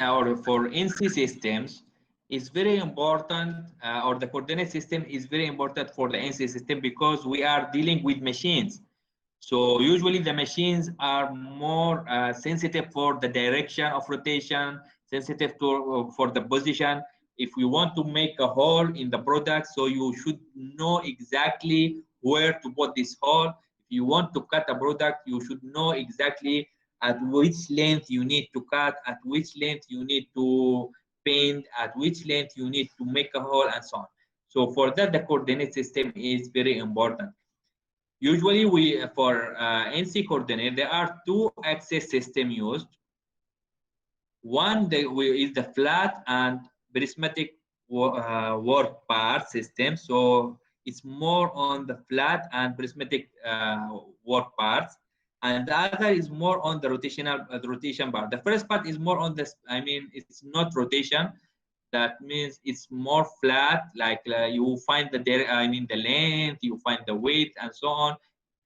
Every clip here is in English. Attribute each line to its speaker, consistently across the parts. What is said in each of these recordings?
Speaker 1: or for NC systems is very important, or the coordinate system is very important for the NC system because we are dealing with machines. So usually the machines are more sensitive for the direction of rotation, sensitive to for the position. If we want to make a hole in the product, so you should know exactly where to put this hole. If you want to cut a product, you should know exactly at which length you need to cut, at which length you need to paint, at which length you need to make a hole, and so on. So for that, the coordinate system is very important. Usually, we for NC coordinate, there are two axis system used. One is the flat and prismatic work part system. So it's more on the flat and prismatic work parts, and the other is more on the rotational rotation part. The first part is more on this. I mean, it's not rotation. That means it's more flat. Like you find the I mean the length, you find the weight, and so on,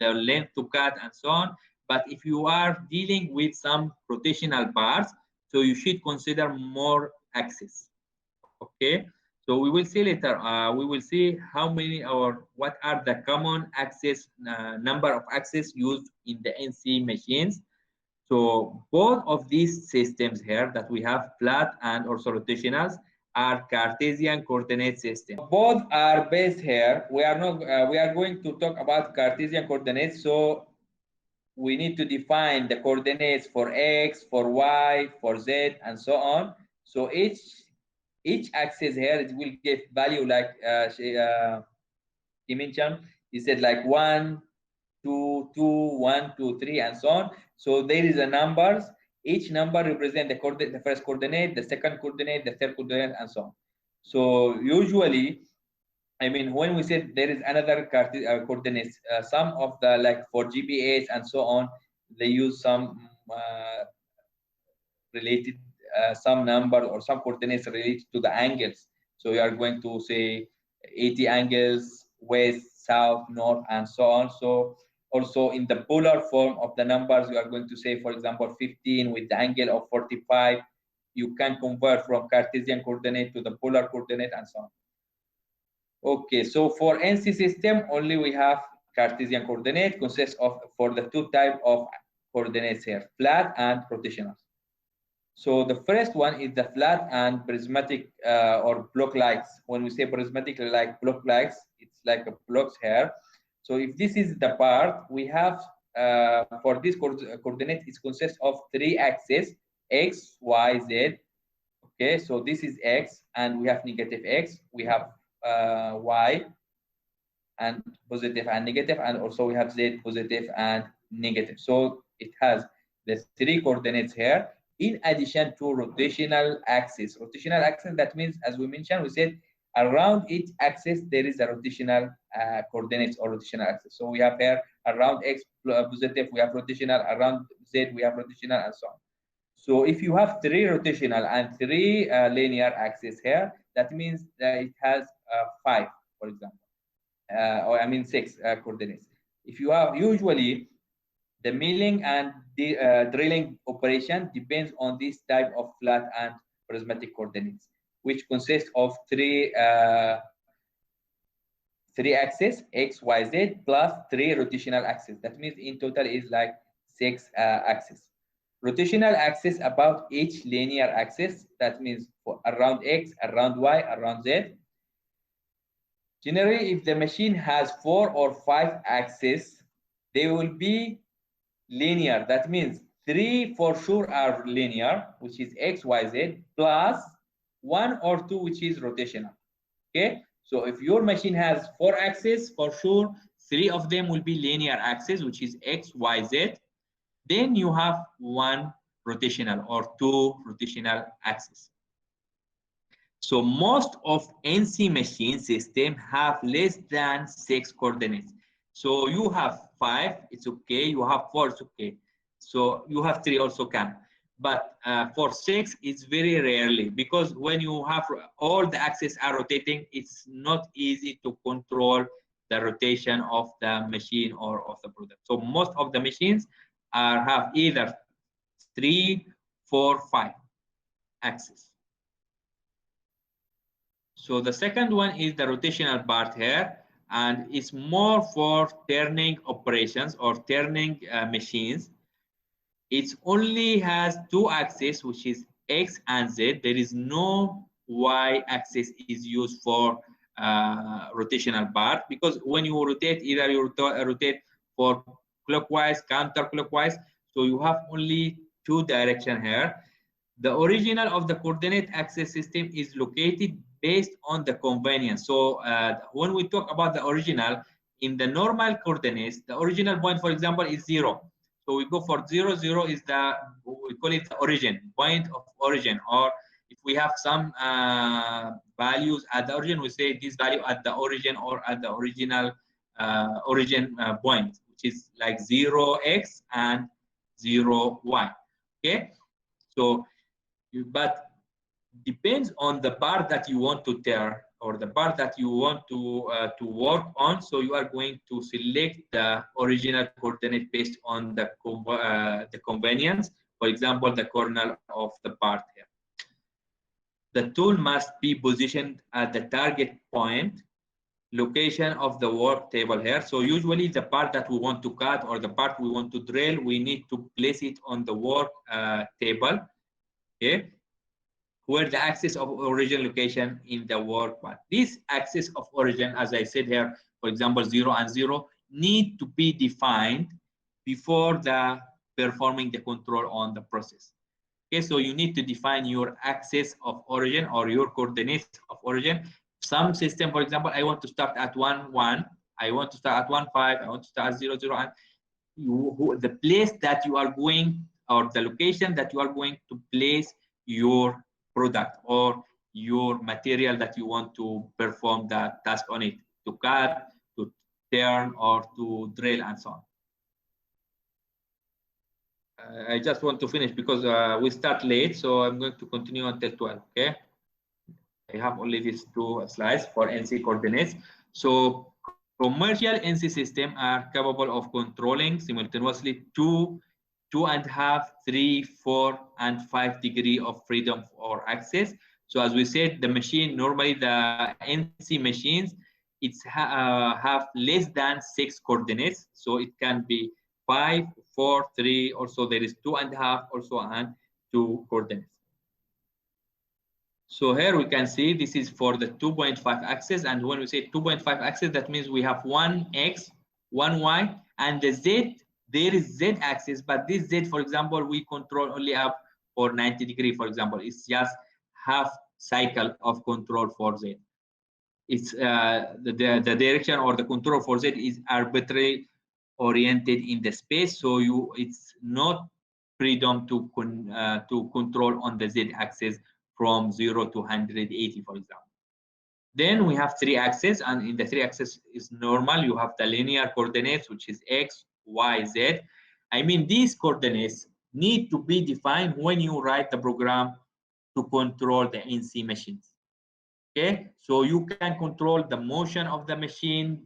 Speaker 1: the length to cut, and so on. But if you are dealing with some rotational parts, so you should consider more axes. Okay, so we will see later. We will see how many or what are the common axis number of axes used in the NC machines. So both of these systems here that we have, flat and also rotationals, are Cartesian coordinate system. Both are based here. We are not. We are going to talk about Cartesian coordinates. So we need to define the coordinates for x, for y, for z, and so on. So each axis here, it will give value like he mentioned. He said like 1, 2, 2, 1, 2, 3, and so on. So there is a numbers. Each number represent the first coordinate, the second coordinate, the third coordinate, and so on. So usually, I mean, when we said there is another coordinates, some of the like for GPS and so on, they use some related some number or some coordinates related to the angles. So you are going to say 80 angles, west, south, north, and so on. So also in the polar form of the numbers, you are going to say, for example, 15 with the angle of 45. You can convert from Cartesian coordinate to the polar coordinate and so on. Okay, so for NC system, only we have Cartesian coordinate, consists of for the two type of coordinates here, flat and rotational. So the first one is the flat and prismatic or block likes. When we say prismatic like block likes, it's like a blocks here. So if this is the part, we have for this coordinate, it consists of three axes, x, y, z. Okay, so this is x, and we have negative x. We have y, and positive and negative, and also we have z, positive and negative. So it has the three coordinates here, in addition to rotational axis. Rotational axis, that means, as we mentioned, we said around each axis there is a rotational coordinates or rotational axis. So we have here around x positive, we have rotational, around z we have rotational, and so on. So if you have three rotational and three linear axes here, that means that it has 5, for example, or I mean 6 coordinates. If you have usually the milling and the drilling operation depends on this type of flat and prismatic coordinates, which consist of three axes, x, y, z, plus 3 rotational axes. That means in total is like 6 axes. Rotational axis about each linear axis. That means for around x, around y, around z. Generally, if the machine has 4 or 5 axes, they will be linear. That means 3 for sure are linear, which is x, y, z, plus 1 or 2, which is rotational. Okay, so if your machine has 4 axes, for sure 3 of them will be linear axis, which is x, y, z. Then you have 1 rotational or 2 rotational axes. So most of NC machine system have less than 6 coordinates. So you have 5, it's okay. You have 4, it's okay. So you have 3 also can. But for 6, it's very rarely, because when you have all the axes are rotating, it's not easy to control the rotation of the machine or of the product. So most of the machines have either 3, 4, 5. axis. So the second one is the rotational part here, and it's more for turning operations or turning machines. It only has two axes, which is X and Z. There is no Y axis is used for rotational part, because when you rotate, either you rotate for clockwise, counterclockwise, so you have only two direction here. The original of the coordinate axis system is located based on the convenience. So when we talk about the original, in the normal coordinates, the original point, for example, is 0. So we go for 0, 0 is the, we call it the origin, point of origin. Or if we have some values at the origin, we say this value at the origin or at the original origin point, which is like 0x and 0y. Okay, so but depends on the part that you want to tear or the part that you want to work on. So you are going to select the original coordinate based on the convenience. For example, the corner of the part here. The tool must be positioned at the target point, location of the work table here. So usually the part that we want to cut or the part we want to drill, we need to place it on the work table. Okay, where the axis of origin location in the work part. This axis of origin, as I said here, for example, 0 and 0, need to be defined before the performing the control on the process. Okay, so you need to define your axis of origin or your coordinates of origin. Some system, for example, I want to start at 1, 1. I want to start at 1, 5. I want to start at 0, 0. And the place that you are going, or the location that you are going to place your product or your material that you want to perform that task on it, to cut, to turn, or to drill, and so on. I just want to finish because we start late, so I'm going to continue until 12. Okay, I have only these two slides for NC coordinates. So commercial NC systems are capable of controlling simultaneously 2, 2.5, 3, 4, and 5 degree of freedom or access. So as we said, the machine, normally the NC machines, it's have less than 6 coordinates. So it can be 5, 4, 3, also there is 2.5 also, and 2 coordinates. So here we can see this is for the 2.5 axis, and when we say 2.5 axis, that means we have 1x, 1y, and the z, there is z axis, but this z, for example, we control only up for 90 degree, for example. It's just half cycle of control for z. It's the direction or the control for z is arbitrarily oriented in the space, so it's not freedom to control on the z axis from 0 to 180, for example. Then we have 3 axes, and in the 3 axes is normal. You have the linear coordinates, which is x, y, z. I mean, these coordinates need to be defined when you write the program to control the NC machines. Okay, so you can control the motion of the machine,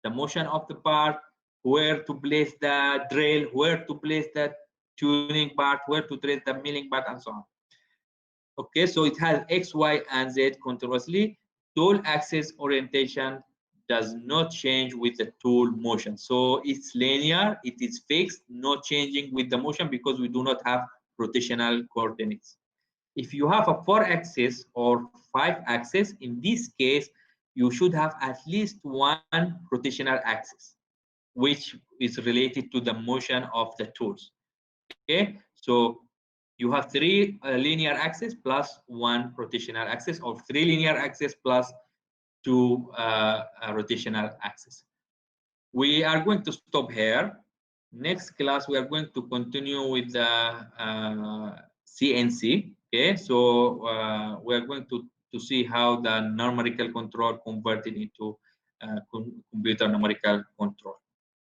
Speaker 1: the motion of the part, where to place the drill, where to place the tuning part, where to place the milling part, and so on. Okay, so it has X, Y, and Z continuously. Tool axis orientation does not change with the tool motion. So it's linear, it is fixed, not changing with the motion because we do not have rotational coordinates. If you have a 4-axis or 5-axis, in this case, you should have at least one rotational axis, which is related to the motion of the tools. Okay, so you have 3 linear axes plus 1 rotational axis, or 3 linear axes plus 2 rotational axes. We are going to stop here. Next class, we are going to continue with the CNC. Okay, so we are going to see how the numerical control converted into computer numerical control.